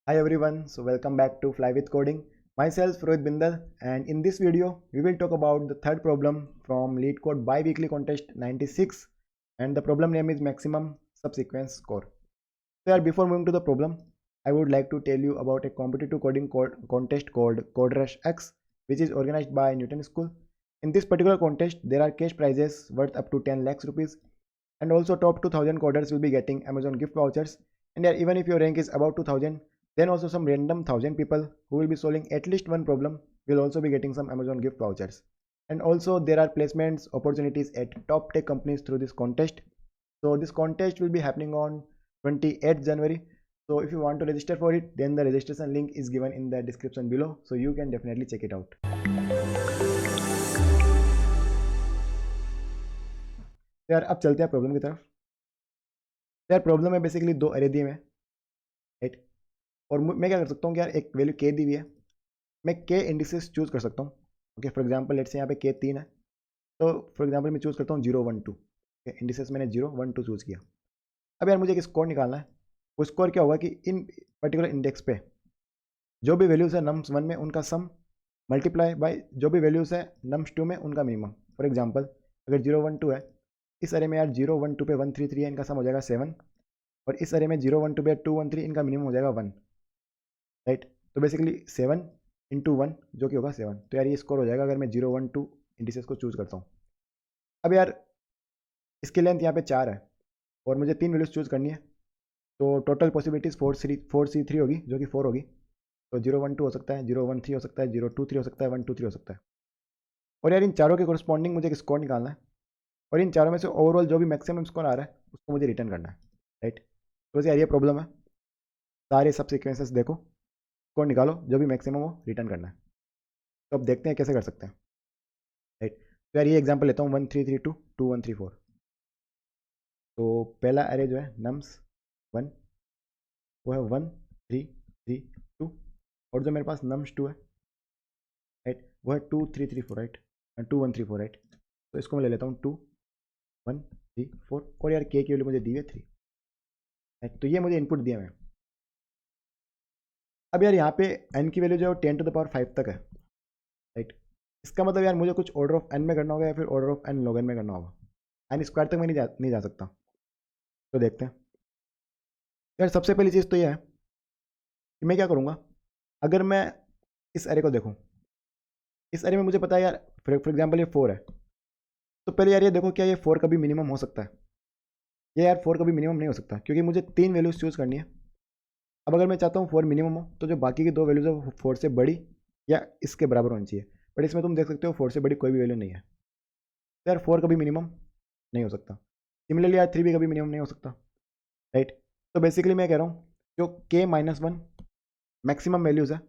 Hi everyone, so welcome back to Fly with Coding. Myself Rohit Bindal, and in this video we will talk about the third problem from LeetCode bi-weekly contest 96, and the problem name is maximum subsequence score. So before moving to the problem, I would like to tell you about a competitive coding contest called CodeRush X, which is organized by Newton School. In this particular contest, there are cash prizes worth up to 10 lakhs rupees, and also top 2000 coders will be getting Amazon gift vouchers. And even if your rank is above 2000, then also some random 1000 people who will be solving at least one problem will also be getting some Amazon gift vouchers. And also there are placements opportunities at top tech companies through this contest. So this contest will be happening on 28th January. So if you want to register for it, then the registration link is given in the description below, so you can definitely check it out. तो यार अब चलते हैं problem की तरफ। यार problem में basically दो अरे दिए हैं, राइट। और मैं क्या कर सकता हूँ कि यार एक वैल्यू के दी हुई है, मैं के इंडिसेस चूज कर सकता हूँ। Okay, for example let's say यहाँ पे के 3 है, तो फॉर एग्जांपल मैं चूज करता हूँ 0 1 2। इंडिसेस मैंने 0 1 2 चूज किया। अब यार मुझे एक स्कोर निकालना है। वो स्कोर क्या होगा कि इन पर्टिकुलर इंडेक्स पे जो भी वैल्यूज है नम्स 1 में उनका सम मल्टीप्लाई बाय जो भी वैल्यूज है नम्स 2 में उनका मिनिमम। फॉर एग्जाम्पल अगर 0 1 2 है, इस अरे में यार 0 1 2 पे 1 3 3 है, इनका सम हो जाएगा 7, और इस अरे में 0 1 2 पे 2 1 3 इनका मिनिमम हो जाएगा 1, राइट। तो बेसिकली 7 इंटू 1 जो कि होगा 7। तो यार ये स्कोर हो जाएगा अगर मैं 0 1 2 इंडिसेस को चूज करता हूँ। अब यार इसकी लेंथ यहाँ पे 4 है और मुझे 3 वैल्यूज चूज करनी है, तो टोटल पॉसिबिलिटीज 4C3 होगी जो कि 4 होगी। तो 0 1 2 हो सकता है, 0 1 3 हो सकता है, 0 2 3 हो सकता है, 1 2 3 हो सकता है। और यार इन चारों के कोरस्पॉन्डिंग मुझे एक स्कोर निकालना है, और इन चारों में से ओवरऑल जो भी मैक्सिमम स्कोर आ रहा है उसको मुझे रिटर्न करना है, राइट। तो यार ये प्रॉब्लम है, सारे सब सीक्वेंसेस देखो, स्कोर निकालो, जो भी मैक्सिमम हो रिटर्न करना है। तो अब देखते हैं कैसे कर सकते हैं, राइट। तो यार ये एग्जांपल लेता हूँ 1 3 3 2 2 1 3 4। तो पहला अरे जो है नम्स 1 वो है 1 3 3 2, और जो मेरे पास नम्स 2 है, राइट, वो है 2 3 3 4, राइट, 2 1 3 4, राइट। तो इसको मैं ले लेता हूँ 2 1 3 4, और यार के की वैल्यू मुझे दी है 3, राइट। तो ये मुझे इनपुट दिया मैं। अब यार यहाँ पे n की वैल्यू जो है 10⁵ तक है, राइट। इसका मतलब यार मुझे कुछ ऑर्डर ऑफ n में करना होगा या फिर order of n log n में करना होगा। n स्क्वायर तक मैं नहीं जा सकता। तो देखते हैं यार। सबसे पहली चीज़ तो ये है कि मैं क्या करूँगा, अगर मैं इस अरे को देखूँ, इस अरे में मुझे पता है यार फॉर एग्जाम्पल ये 4 है, तो पहले यार ये देखो क्या ये 4 कभी मिनिमम हो सकता है? ये यार 4 कभी मिनिमम नहीं हो सकता, क्योंकि मुझे 3 वैल्यूज चूज़ करनी है। अब अगर मैं चाहता हूँ 4 मिनिमम हो, तो जो बाकी की 2 वैल्यूज है वो 4 से बड़ी या इसके बराबर होनी चाहिए, बट इसमें तुम देख सकते हो 4 से बड़ी कोई भी वैल्यू नहीं है। तो यार 4 कभी मिनिमम नहीं हो सकता। सिमिलरली यार 3 भी कभी मिनिमम नहीं हो सकता, राइट। तो बेसिकली मैं कह रहा हूँ जो k-1 मैक्सिमम वैल्यूज़ है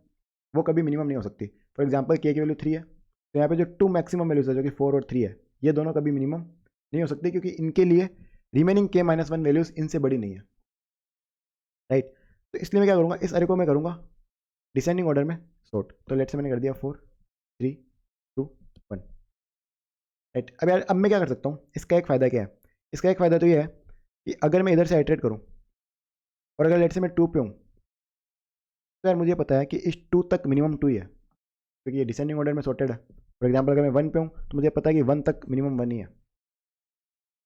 वो कभी मिनिमम नहीं हो सकती। फॉर एग्जाम्पल के की वैल्यू 3 है, तो यहाँ पे जो 2 मैक्सिमम वैल्यूज़ है जो कि 4 और 3 है, ये दोनों कभी मिनिमम नहीं हो सकती, क्योंकि इनके लिए रिमेनिंग k-1 वैल्यूज़ इनसे बड़ी नहीं है, राइट। तो इसलिए मैं क्या करूँगा, इस अरे को मैं करूँगा डिसेंडिंग ऑर्डर में सॉर्ट। तो लेट से मैंने कर दिया 4 3 2 1, राइट। अब यार अब मैं क्या कर सकता हूँ, इसका एक फ़ायदा क्या है? इसका एक फ़ायदा तो ये है कि अगर मैं इधर से आइटरेट करूँ और अगर लेट से मैं 2 पे हूँ, तो यार मुझे पता है कि इस 2 तक मिनिमम 2 ही है, क्योंकि ये डिसेंडिंग ऑर्डर में सॉर्टेड है। फॉर एग्जाम्पल अगर मैं 1 पे हूँ तो मुझे पता है कि 1 तक मिनिमम 1 ही है,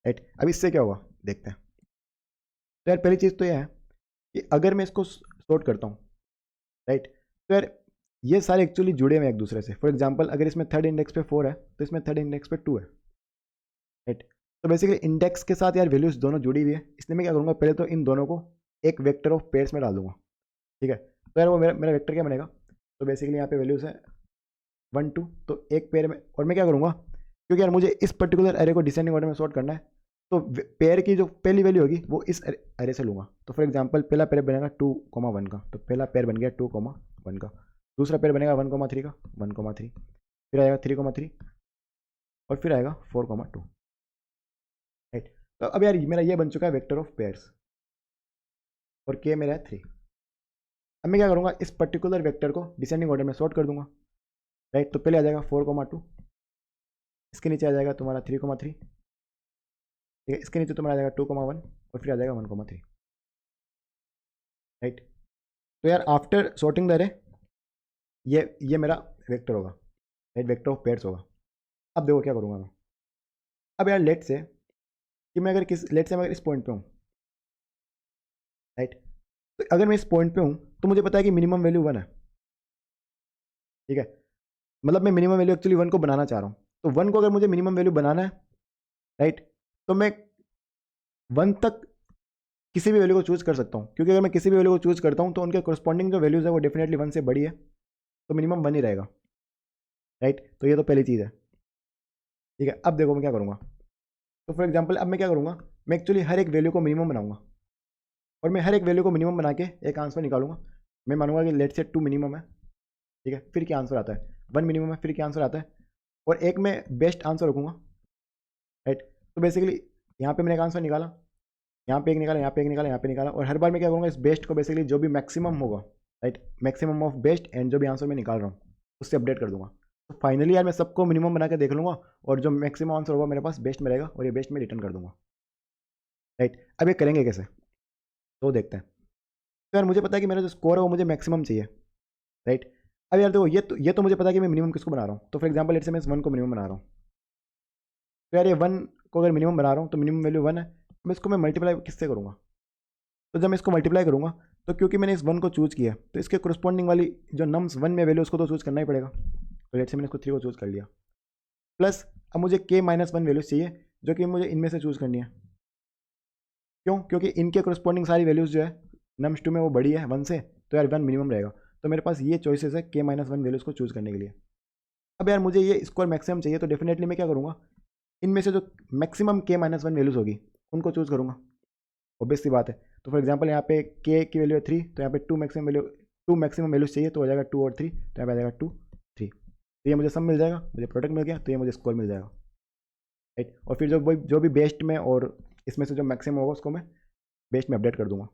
राइट। अब इससे क्या होगा देखते हैं। तो यार पहली चीज़ तो यह है कि अगर मैं इसको सॉर्ट करता हूँ, राइट, तो यार ये सारे एक्चुअली जुड़े हुए हैं एक दूसरे से। फॉर एग्जाम्पल अगर इसमें थर्ड इंडेक्स पे 4 है तो इसमें थर्ड इंडेक्स पे 2 है, राइट। तो बेसिकली इंडेक्स के साथ यार वैल्यूज दोनों जुड़ी हुई है, इसलिए मैं क्या करूँगा, पहले तो इन दोनों को एक वेक्टर ऑफ पेयर्स में डाल दूंगा, ठीक है। तो यार वो मेरा वेक्टर क्या बनेगा, तो बेसिकली यहाँ पे वैल्यूज है 1 2, तो एक पेयर में। और मैं क्या करूँगा, क्योंकि यार मुझे इस पर्टिकुलर एरे को डिसेंडिंग ऑर्डर में सॉर्ट करना है, तो पेयर की जो पहली वैल्यू होगी वो इस एरे से लूँगा। तो फॉर एग्जांपल पहला पेयर बनेगा 2,1 का, तो पहला पेयर बन गया 2,1 का। दूसरा पेयर बनेगा 1,3 का, 1,3, फिर आएगा 3,3, और फिर आएगा 4,2, राइट। तो अब यार मेरा ये बन चुका है वेक्टर ऑफ पेयर्स, और के मेरा है 3। अब मैं क्या करूँगा, इस पर्टिकुलर वेक्टर को डिसेंडिंग ऑर्डर में सॉर्ट कर दूंगा, राइट। तो पहले आ जाएगा 4,2, इसके नीचे आ जाएगा तुम्हारा 3,3, ठीक है, इसके नीचे तुम्हारा आ जाएगा 2,1, और फिर आ जाएगा 1,3, राइट। तो यार आफ्टर सॉर्टिंग द अरे ये मेरा वेक्टर होगा, राइट, वेक्टर ऑफ पेयर्स होगा। अब देखो क्या करूँगा मैं। अब यार लेट से कि मैं अगर इस पॉइंट पे हूँ, राइट, तो अगर मैं इस पॉइंट पे हूँ तो मुझे पता है कि मिनिमम वैल्यू 1 है, ठीक है। मतलब मैं मिनिमम वैल्यू एक्चुअली 1 को बनाना चाह रहा हूँ, तो 1 को अगर मुझे मिनिमम वैल्यू बनाना है, राइट, तो मैं 1 तक किसी भी वैल्यू को चूज कर सकता हूँ, क्योंकि अगर मैं किसी भी वैल्यू को चूज करता हूँ तो उनके करस्पॉन्डिंग जो वैल्यूज है वो डेफिनेटली 1 से बड़ी है, तो मिनिमम 1 ही रहेगा, राइट। तो ये तो पहली चीज़ है, ठीक है। अब देखो मैं क्या करूँगा। तो फॉर एग्जाम्पल अब मैं क्या करूँगा, मैं एक्चुअली हर एक वैल्यू को मिनिमम बनाऊंगा, और मैं हर एक वैल्यू को मिनिमम बना के एक आंसर निकालूंगा। मैं मानूंगा कि लेट से 2 मिनिमम है, ठीक है, फिर क्या आंसर आता है, 1 मिनिमम है, फिर क्या आंसर आता है, और एक मैं बेस्ट आंसर रखूँगा, राइट। तो बेसिकली यहाँ पे मैंने एक आंसर निकाला, यहाँ पे एक निकाला, यहाँ पे एक निकाला, यहाँ पे निकाला, और हर बार मैं क्या करूँगा, इस बेस्ट को बेसिकली जो भी मैक्सिमम होगा, right, maximum of best and जो भी आंसर मैं निकाल रहा हूँ उससे अपडेट कर दूंगा। तो फाइनली यार मैं सबको मिनिमम बना के देख लूँगा, और जो मैक्सिमम आंसर होगा मेरे पास बेस्ट में रहेगा, और ये बेस्ट में रिटर्न कर दूंगा, राइट। अब ये करेंगे कैसे, तो देखते हैं। तो यार मुझे पता है कि मेरा जो स्कोर है वो मुझे मैक्सिमम चाहिए, राइट। अब यार देखो ये तो मुझे पता है कि मैं मिनिमम किसको बना रहा हूँ। तो फॉर एग्जाम्पल लेट्स से मैं इस 1 को मिनिमम बना रहा हूँ, तो यार ये 1 को अगर मिनिमम बना रहा हूँ तो मिनिमम वैल्यू 1 है, मैं इसको मैं मल्टीप्लाई किससे करूँगा। तो जब मैं इसको मल्टीप्लाई करूँगा तो क्योंकि मैंने इस 1 को चूज़ किया तो इसके करस्पॉन्डिंग वाली जो नम्स 1 में वैल्यू उसको तो चूज़ करना ही पड़ेगा। तो लेट्स से मैंने इसको 3 को चूज़ कर लिया, प्लस अब मुझे k-1 वैल्यूज़ चाहिए जो कि मुझे इनमें से चूज़ करनी है। क्यों? क्योंकि इनके करस्पॉन्डिंग सारी वैल्यूज़ जो है नम्स 2 में वो बड़ी है 1 से, तो यार 1 मिनिमम रहेगा। तो मेरे पास ये चॉइसेस है k-1 वैल्यूज़ को चूज़ करने के लिए। अब यार मुझे ये स्कोर मैक्सिमम चाहिए, तो डेफिनेटली मैं क्या करूँगा, इनमें से जो मैक्सिमम k-1 वैल्यूज़ होगी उनको चूज़ करूँगा, ऑब्वियस सी बात है। तो फॉर एग्जांपल यहाँ पे k की वैल्यू है 3, तो यहाँ पे 2 मैक्सिमम वैल्यूज चाहिए, तो हो जाएगा 2 और 3, तो यहाँ पे आ जाएगा 2 3। तो ये मुझे सम मिल जाएगा, मुझे प्रोडक्ट मिल गया, तो ये मुझे स्कोर मिल जाएगा, राइट। और फिर जो भी बेस्ट में और इसमें से जो मैक्सिमम होगा उसको मैं बेस्ट में अपडेट कर दूंगा,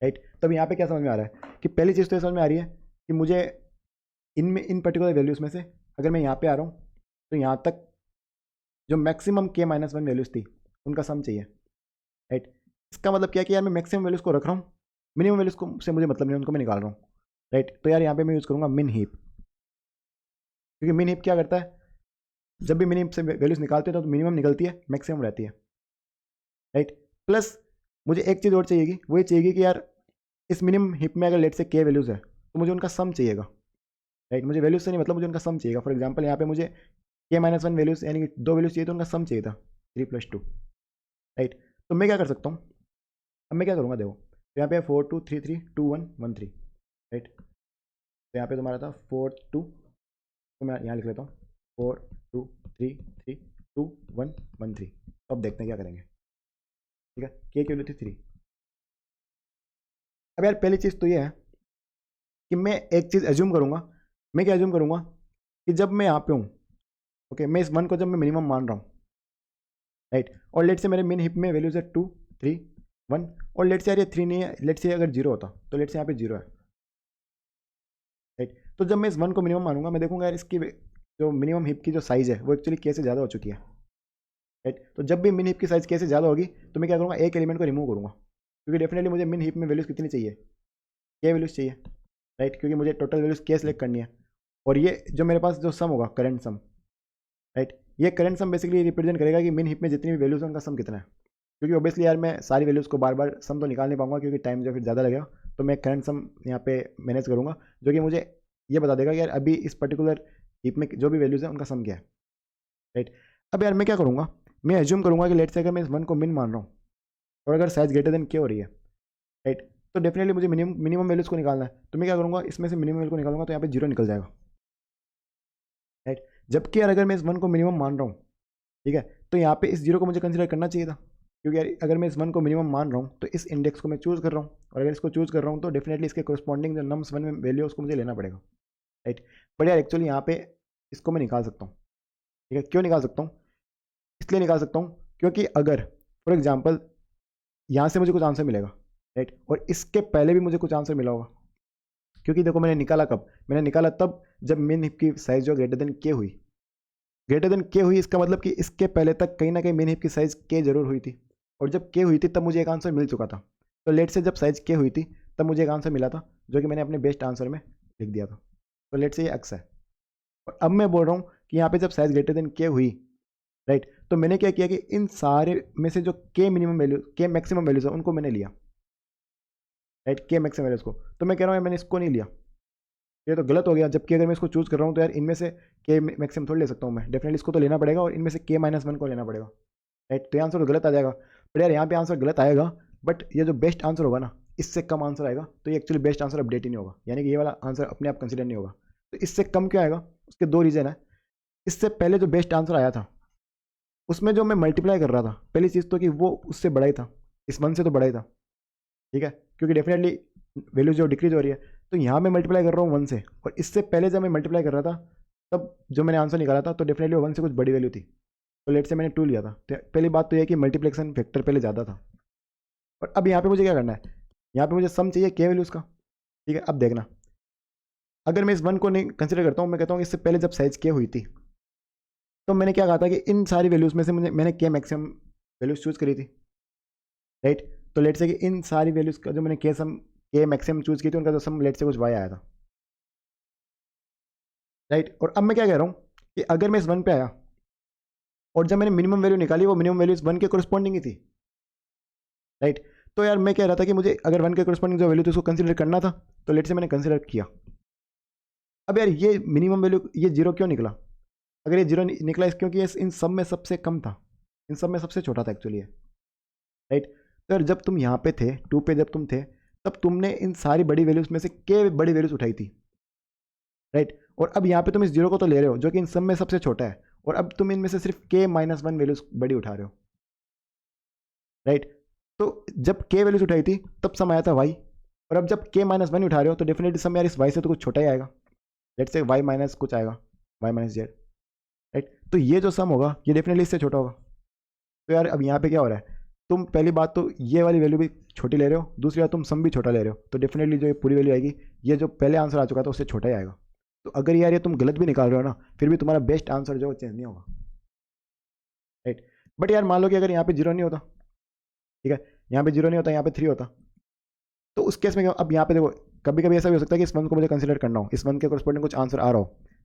राइट। तब यहाँ पे क्या समझ में आ रहा है कि पहली चीज़ तो ये समझ में आ रही है कि मुझे इन पर्टिकुलर वैल्यूज़ में से अगर मैं यहाँ पे आ रहा हूँ तो यहाँ तक जो मैक्सिमम k-1 वैल्यूज़ थी उनका सम चाहिए, राइट। इसका मतलब क्या है कि यार मैं मैक्सिमम वैल्यूज़ को रख रहा हूँ, मिनिमम वैल्यूज़ को से मुझे मतलब नहीं, उनको मैं निकाल रहा हूँ, राइट। तो यार यहाँ पे मैं यूज़ करूँगा मिन हीप, क्योंकि मिन हीप क्या करता है, जब भी मिन हीप से वैल्यूज़ निकालते हैं तो मिनिमम निकलती है, मैक्सिमम रहती है, राइट। प्लस मुझे एक चीज़ और चाहिएगी, वो ये चाहिएगी कि यार इस मिनिमम हीप में अगर लेट से k वैल्यूज़ है तो मुझे उनका सम चाहिएगा, राइट। मुझे वैल्यूज़ से नहीं मतलब, मुझे उनका सम चाहिएगा। फॉर एग्जाम्पल यहाँ पे मुझे k-1 वैल्यूज़ यानी कि 2 वैल्यूज़ चाहिए, तो उनका सम चाहिए था 3 + 2, राइट। तो मैं क्या कर सकता हूँ, अब मैं क्या करूँगा, देखो तो यहाँ पे 4 2 3 3 2 1 1 3, राइट। तो यहाँ पे तुम्हारा था 4 2, तो मैं यहाँ लिख लेता हूँ 4 2 3 3 2 1 1 3। तो अब देखते हैं क्या करेंगे, ठीक है। k की वैल्यू थी 3। अब यार पहली चीज़ तो ये है कि मैं एक चीज़ एज्यूम करूँगा, मैं क्या एज्यूम करूँगा कि जब मैं यहाँ पे हूँ, ओके, मैं इस 1 को जब मैं मिनिमम मान रहा हूँ, राइट, और लेट से मेरे मिन हिप में वैल्यूज है 2 3 1, और लेट से यार ये 3 नहीं है, लेट से अगर 0 होता तो लेट से यहाँ पे 0 है, राइट। तो जब मैं इस 1 को मिनिमम मानूंगा, मैं देखूंगा यार इसकी जो मिनिमम हिप की जो साइज़ है वो एक्चुअली k से ज़्यादा हो चुकी है, राइट। तो जब भी मिन हिप की साइज़ k से ज़्यादा होगी तो मैं क्या करूँगा, एक एलिमेंट को रिमूव करूँगा, क्योंकि डेफिनेटली मुझे मिन हिप में वैल्यूज़ कितनी चाहिए, k वैल्यूज़ चाहिए, राइट, क्योंकि मुझे टोटल वैल्यूज़ k सेलेक्ट करनी है। और ये जो मेरे पास जो सम होगा करंट सम, राइट, ये करंट सम बेसिकली रिप्रेजेंट करेगा कि मिन हिप में जितनी भी वैल्यूज़ है उनका सम कितना है। क्योंकि ऑब्वियसली यार मैं सारी वैल्यूज़ को बार बार सम तो निकाल नहीं पाऊंगा, क्योंकि टाइम जो फिर ज़्यादा लगेगा, तो मैं करंट सम यहाँ पे मैनेज करूँगा, जो कि मुझे ये बता देगा कि यार अभी इस पर्टिकुलर हीप में जो भी वैल्यूज़ है उनका सम क्या है, राइट। अब यार मैं क्या करूँगा, मैं एज्यूम करूँगा कि लेट से अगर मैं इस 1 को मिन मान रहा हूँ और अगर साइज ग्रेटर देन k हो रही है, राइट, तो डेफिनेटली मुझे मिनिमम वैल्यूज़ को निकालना है। तो मैं क्या करूँगा, इसमें से मिनिमम वैल्यू को निकालूंगा, तो यहाँ पे 0 निकल जाएगा, राइट। जबकि यार अगर मैं इस 1 को मिनिमम मान रहा हूँ, ठीक है, तो यहाँ पे इस 0 को मुझे कंसिडर करना चाहिए था, क्योंकि यार अगर मैं इस 1 को मिनिमम मान रहा हूँ तो इस इंडेक्स को मैं चूज़ कर रहा हूँ, और अगर इसको चूज़ कर रहा हूँ तो डेफिनेटली इसके करस्पॉन्डिंग जो नम्स 1 में वैल्यू है उसको मुझे लेना पड़ेगा, राइट। बट यार एक्चुअली यहाँ पे इसको मैं निकाल सकता हूँ, ठीक है। क्यों निकाल सकता हूँ, इसलिए निकाल सकता हूँ क्योंकि अगर फॉर एग्जाम्पल यहाँ से मुझे कुछ आंसर मिलेगा, राइट, और इसके पहले भी मुझे कुछ आंसर मिला होगा, क्योंकि देखो मैंने निकाला कब, मैंने निकाला तब जब मिन हिप की साइज जो ग्रेटर देन के हुई, ग्रेटर देन के हुई, इसका मतलब कि इसके पहले तक कहीं ना कहीं मिन हिप की साइज के जरूर हुई थी, और जब के हुई थी तब मुझे एक आंसर मिल चुका था। तो लेट से जब साइज के हुई थी तब मुझे एक आंसर मिला था जो कि मैंने अपने बेस्ट आंसर में लिख दिया था। तो लेट से ये एक्स है। और अब मैं बोल रहा हूँ कि यहाँ पे जब साइज ग्रेटर देन के हुई, राइट, तो मैंने क्या किया कि इन सारे में से जो के मिनिमम वैल्यू के मैक्सिमम वैल्यूज है उनको मैंने लिया, राइट, के मैक्सिमम वैल्यूज को। तो मैं कह रहा हूँ मैंने इसको नहीं लिया, ये तो गलत हो गया। जबकि अगर मैं इसको चूज कर रहा हूँ तो यार इनमें से के मैक्सिमम थोड़ी ले सकता हूँ मैं, डेफिनेटली इसको तो लेना पड़ेगा और इनमें से के -1 को लेना पड़ेगा, राइट। तो ये आंसर तो गलत आ जाएगा। बट यार यहाँ पे आंसर गलत आएगा, बट ये जो बेस्ट आंसर होगा ना इससे कम आंसर आएगा, तो ये एक्चुअली बेस्ट आंसर अपडेट ही नहीं होगा, यानी कि ये वाला आंसर अपने आप कंसिडर नहीं होगा। तो इससे कम क्यों आएगा, उसके दो रीज़न है। इससे पहले जो बेस्ट आंसर आया था उसमें जो मैं मल्टीप्लाई कर रहा था, पहली चीज़ तो कि वो उससे बड़ा ही था, इस 1 से तो बड़ा ही था, ठीक है, क्योंकि डेफिनेटली वैल्यू जो डिक्रीज हो रही है। तो यहाँ मैं मल्टीप्लाई कर रहा हूँ 1 से, और इससे पहले जब मैं मल्टीप्लाई कर रहा था तब जो मैंने आंसर निकाला था तो डेफिनेटली 1 से कुछ बड़ी वैल्यू थी, तो लेट से मैंने 2 लिया था। तो पहली बात तो यह कि मल्टीप्लिकेशन फैक्टर पहले ज़्यादा था। और अब यहाँ पे मुझे क्या करना है, यहाँ पे मुझे सम चाहिए के वैल्यूज़ का, ठीक है। अब देखना, अगर मैं इस 1 को नहीं कंसिडर करता हूँ, मैं कहता हूँ इससे पहले जब साइज के हुई थी तो मैंने क्या कहा था कि इन सारी वैल्यूज़ में से मैंने के मैक्सिमम वैल्यूज़ चूज़ करी थी, राइट। तो लेट से कि इन सारी वैल्यूज़ का जो मैंने के मैक्सिमम चूज़ की थी उनका जो सम लेट से कुछ वाई आया था, राइट। और अब मैं क्या कह रहा हूँ कि अगर मैं इस 1 पे आया और जब मैंने मिनिमम वैल्यू निकाली वो मिनिमम वैल्यू इस 1 के कोरस्पॉन्डिंग ही थी, राइट। तो यार मैं कह रहा था कि मुझे अगर 1 के कोरस्पॉन्डिंग जो वैल्यू थी उसको कंसिडर करना था, तो लेट से मैंने कंसिडर किया। अब यार ये मिनिमम वैल्यू ये 0 क्यों निकला, अगर ये 0 निकला इस क्योंकि ये इन सब में सबसे कम था, इन सब में सबसे छोटा था एक्चुअली ये, राइट। तो यार जब तुम यहाँ पे थे 2 पे जब तुम थे तब तुमने इन सारी बड़ी वैल्यूज में से के बड़ी वैल्यूज उठाई थी, राइट। और अब यहाँ पे तुम इस 0 को तो ले रहे हो जो कि इन सब में सबसे छोटा है, और अब तुम इनमें से सिर्फ के -1 वैल्यूज बड़ी उठा रहे हो, राइट। तो जब के वैल्यूज उठाई थी तब सम आया था वाई, और अब जब के -1 उठा रहे हो तो डेफिनेटली सम यार इस वाई से तो कुछ छोटा ही आएगा, लेट से वाई माइनस कुछ आएगा, वाई -z, राइट। तो ये जो सम होगा ये डेफिनेटली इससे छोटा होगा। तो यार अब यहाँ पे क्या हो रहा है, तुम पहली बात तो ये वाली वैल्यू भी छोटी ले रहे हो, दूसरी बात तुम सम भी छोटा ले रहे हो, तो डेफिनेटली जो ये पूरी वैल्यू आएगी ये जो पहले आंसर आ चुका था उससे छोटा ही आएगा। तो अगर यार ये तुम गलत भी निकाल रहे हो ना फिर भी तुम्हारा बेस्ट आंसर जो चेंज नहीं होगा, राइट। बट यार मान लो कि अगर यहाँ पे 0 नहीं होता, ठीक है, यहाँ पे 0 नहीं होता, यहाँ पे 3 होता, तो उस केस में क्या, अब यहाँ पे देखो कभी कभी ऐसा भी हो सकता है कि इस 1 को मुझे कंसिडर करना हो, इस 1 के कोरस्पॉन्डिंग कुछ आंसर आ रहा हो,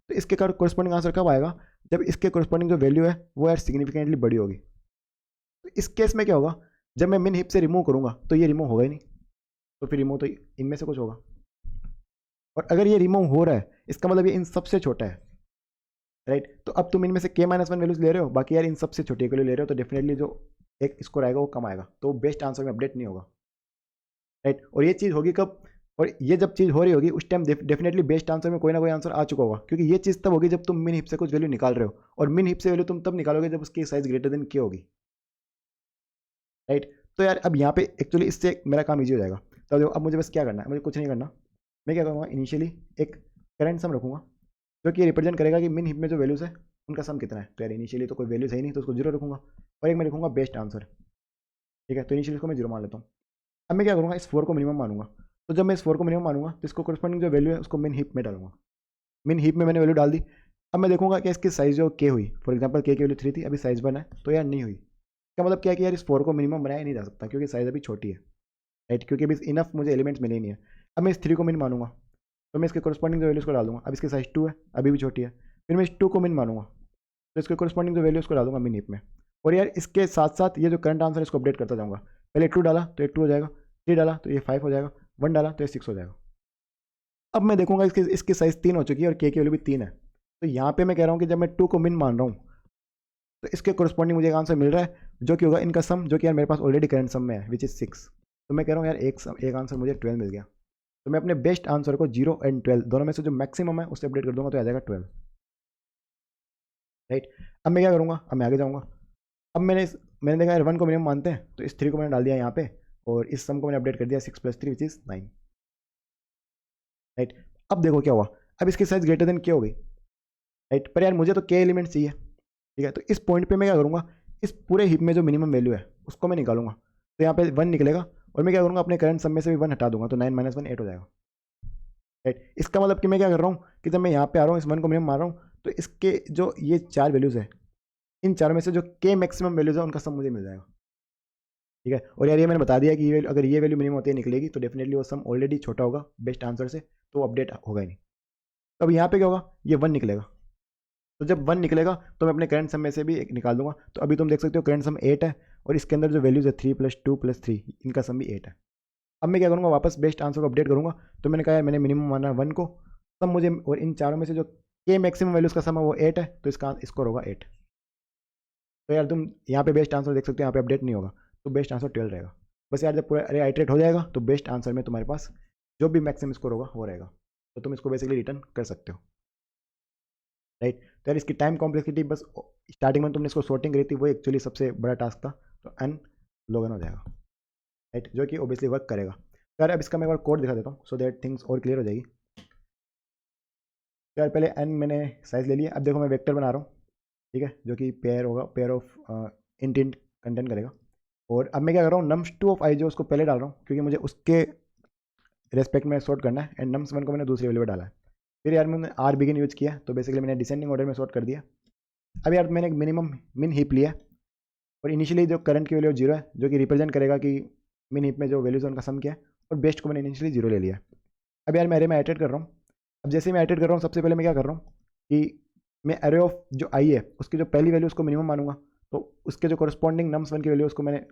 तो इसके कोरस्पॉन्डिंग आंसर कब आएगा, जब इसके कोरस्पॉन्डिंग जो वैल्यू है वो यार सिग्निफिकेंटली बड़ी होगी। तो इस केस में क्या होगा, जब मैं मिन हिप से रिमूव करूंगा तो ये रिमूव होगा ही नहीं, तो फिर रिमूव तो इनमें से कुछ होगा, और अगर ये रिमूव हो रहा है इसका मतलब ये इन सबसे छोटा है, राइट। तो अब तुम इनमें से के -1 वैल्यूज ले रहे हो, बाकी यार इन सबसे छोटी वैल्यू ले रहे हो, तो डेफिनेटली जो एक स्कोर आएगा वो कम आएगा, तो बेस्ट आंसर में अपडेट नहीं होगा, राइट। और ये चीज़ होगी कब, और ये जब चीज़ हो रही होगी उस टाइम डेफिनेटली बेस्ट आंसर में कोई ना कोई आंसर आ चुका होगा, क्योंकि ये चीज़ तब होगी जब तुम मिन हिप से कुछ वैल्यू निकाल रहे हो, और मिन हिप से वैल्यू तुम तब निकालोगे जब उसकी साइज ग्रेटर देन के होगी, राइट। तो यार अब यहाँ पे एक्चुअली इससे मेरा काम ईजी हो जाएगा। तो देखो अब मुझे बस क्या करना है, मुझे कुछ नहीं करना, मैं क्या करूँगा, इनिशियली एक करंट सम रखूँगा जो कि रिप्रेजेंट करेगा कि मिन हिप में जो वैल्यूज़ है उनका सम कितना है। तो यार इनिशियली तो कोई वैल्यूज है ही नहीं तो उसको 0 रखूँगा, और एक मैं लिखूँगा बेस्ट आंसर, ठीक है। तो इनिशियली इसको मैं 0 मान लेता हूँ। अब मैं क्या करूँगा, इस 4 को मिनिमम मानूंगा, तो जब मैं इस 4 को मिनिमम मानूंगा तो इसको कोरस्पॉन्डिंग जो वैल्यू है उसको मिन हिप में डालूंगा, मिन हिप में मैंने वैल्यू डाल दी। अब मैं देखूंगा कि इसकी साइज जो के हुई, फॉर एग्जांपल के की वैल्यू 3 थी, अभी साइज 1 है, तो यार नहीं हुई। इसका मतलब क्या है कि यार इस 4 को मिनिमम बनाया नहीं जा सकता क्योंकि साइज अभी छोटी है, राइट, क्योंकि अभी इनफ मुझे एलिमेंट्स मिले ही नहीं है। अब मैं इस 3 को मिन मानूंगा तो मैं इसके कोरस्पॉन्डिंग जो वैल्यूज को डाल दूंगा, अब इसकी साइज 2 है, अभी भी छोटी है, फिर मैं इस 2 को मिन मानूंगा तो इसके कोरस्पॉन्डिंग जो वैल्यू उसको डाल दूंगा मिन हिप में। और यार इसके साथ साथ ये जो करंट आंसर है इसको अपडेट करता जाऊँगा, पहले 2 डाला तो ये 2 हो जाएगा, 3 डाला तो ये 5 हो जाएगा, 1 डाला तो ये 6 हो जाएगा। अब मैं देखूंगा इसकी साइज 3 हो चुकी है और के की वैल्यू भी 3 है, तो यहाँ पे मैं कह रहा हूँ कि जब मैं 2 को मिन मान रहा हूँ तो इसके कोरस्पॉन्डिंग मुझे एक आंसर मिल रहा है जो कि होगा इनका सम, जो कि यार मेरे पास ऑलरेडी करंट सम में है विच इज़ 6। तो मैं कह रहा हूँ यार एक आंसर मुझे 12 मिल गया, तो मैं अपने बेस्ट आंसर को 0 और 12 दोनों में से जो मैक्सिमम है उससे अपडेट कर दूंगा तो आ जाएगा 12, राइट। अब मैं क्या करूँगा, अब मैं आगे जाऊँगा। अब मैंने देखा यार 1 को मिनिमम मानते हैं तो इस 3 को मैंने डाल दिया यहाँ पे, और इस सम को मैंने अपडेट कर दिया 6 + 3 विच इज़ 9, राइट। अब देखो क्या हुआ, अब इसकी साइज ग्रेटर देन क्या हो गई, राइट। पर यार मुझे तो के एलिमेंट चाहिए, ठीक है। तो इस पॉइंट पे मैं क्या करूँगा, इस पूरे हिप में जो मिनिमम वैल्यू है उसको मैं निकालूंगा, तो यहाँ पे 1 निकलेगा, और मैं क्या करूँगा अपने करंट सम में से भी 1 हटा दूंगा, तो 9 - 1 8 हो जाएगा, राइट। इसका मतलब कि मैं क्या कर रहा हूँ कि जब मैं यहाँ पे आ रहा हूँ इस 1 को मिनिमम मार रहा हूँ तो इसके जो ये 4 वैल्यूज़ है इन चारों में से जो के मैक्सिमम वैल्यूज़ है उनका सम मुझे मिल जाएगा, ठीक है। और यार ये मैंने बता दिया कि ये अगर ये वैल्यू मिनिमम होती है निकलेगी तो डेफिनेटली वो सम ऑलरेडी छोटा होगा बेस्ट आंसर से, तो अपडेट होगा ही नहीं। तो अब यहाँ पे क्या होगा, ये 1 निकलेगा। तो जब 1 निकलेगा तो मैं अपने करंट सम में से भी एक निकाल दूंगा। तो अभी तुम देख सकते हो करंट सम 8 है और इसके अंदर जो वैल्यूज है 3 + 2 + 3 इनका सम भी 8 है। अब मैं क्या करूँगा, वापस बेस्ट आंसर को अपडेट करूँगा। तो मैंने कहा यार मैंने मिनिमम माना 1 को, तब मुझे और इन चारों में से जो के मैक्सिमम वैल्यूज़ का सम है वो 8 है, तो इसका स्कोर होगा 8। तो यार तुम यहाँ पे बेस्ट आंसर देख सकते हो, यहाँ पे अपडेट नहीं होगा, तो बेस्ट आंसर 12 रहेगा। बस यार जब पूरा अरे आइट्रेट हो जाएगा तो बेस्ट आंसर में तुम्हारे पास जो भी मैक्सिमम स्कोर होगा वो रहेगा, तो तुम इसको बेसिकली रिटर्न कर सकते हो, राइट। तो यार इसकी टाइम कॉम्प्लेक्सिटी बस स्टार्टिंग में तुमने इसको सॉर्टिंग करी थी, वो एक्चुअली सबसे बड़ा टास्क था। तो n log n हो जाएगा, राइट, जो कि ओबियसली वर्क करेगा। तो यार अब इसका मैं एक बार कोड दिखा देता हूँ सो दैट थिंग्स और क्लियर हो जाएगी। तो यार पहले n मैंने साइज ले लिया। अब देखो मैं वेक्टर बना रहा हूँ, ठीक है, जो कि पेयर होगा, पेयर ऑफ इंट कंटेंट करेगा। और अब मैं क्या कर रहा हूँ, nums2 ऑफ i जो उसको पहले डाल रहा हूँ क्योंकि मुझे उसके रेस्पेक्ट में सॉर्ट करना है, एंड nums1 को मैंने दूसरी वैल्यू पर डाला है। फिर यार मैंने आर बिगिन यूज किया, तो बेसिकली मैंने डिसेंडिंग ऑर्डर में सॉर्ट कर दिया। अब यार मैंने एक मिनिमम मिन हीप लिया और इनिशियली जो करंट की वैल्यू 0 है, जो कि रिप्रेजेंट करेगा कि मिन हीप में जो वैल्यूज है उनका सम क्या है, और बेस्ट को मैंने इनिशियली 0 ले लिया। अब यार मैं एरे में एडिट कर रहा हूँ। अब जैसे मैं एडिट कर रहा हूँ, सबसे पहले मैं क्या कर रहा हूँ कि मैं एरे ऑफ जो आई है उसकी जो पहली वैल्यू उसको मिनिमम मानूंगा, तो उसके जो करस्पॉन्डिंग nums1 की वैल्यू उसको मैंने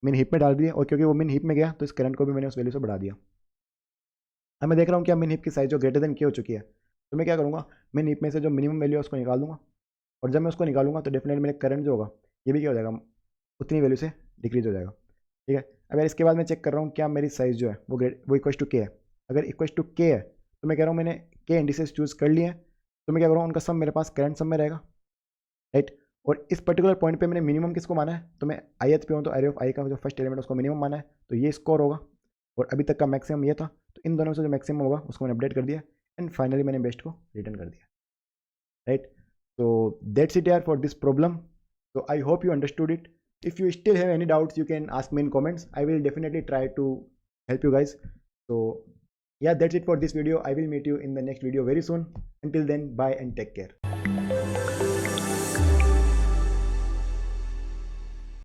मिन हीप में डाल दिया, और क्योंकि वो मिन हीप में गया तो इस करंट को भी मैंने उस वैल्यू से बढ़ा दिया। अब मैं देख रहा हूँ क्या मिन हीप की साइज जो ग्रेटर देन के हो चुकी है, तो मैं क्या करूँगा, मिन हीप में से जो मिनिमम वैल्यू है उसको निकाल दूंगा। और जब मैं उसको निकालूंगा तो डेफिनेटली मेरे करंट जो होगा ये भी क्या हो जाएगा, उतनी वैल्यू से डिक्रीज हो जाएगा, ठीक है। अब यार इसके बाद मैं चेक कर रहा हूँ क्या मेरी साइज़ जो है वो इक्वल टू के है। अगर इक्वल टू के है तो मैं कह रहा हूँ मैंने के इंडिसेस चूज़ कर लिए हैं, तो मैं क्या करूँगा उनका सम मेरे पास करंट सम में रहेगा, राइट। और इस पर्टिकुलर पॉइंट पे मैंने मिनिमम किसको माना है, तो मैं ith पे हूँ तो एरे ऑफ आई का जो फर्स्ट एलिमेंट उसको मिनिमम माना है, तो ये स्कोर होगा। और अभी तक का मैक्सिमम ये था, तो इन दोनों से जो मैक्सिमम होगा उसको मैंने अपडेट कर दिया, एंड फाइनली मैंने बेस्ट को रिटर्न कर दिया, right? So that's it here for this problem. So I hope you understood it. If you still have any doubts, you can ask me in comments. I will definitely try to help you guys. So yeah, that's it for this video. I will meet you in the next video very soon. Until then, bye and take care.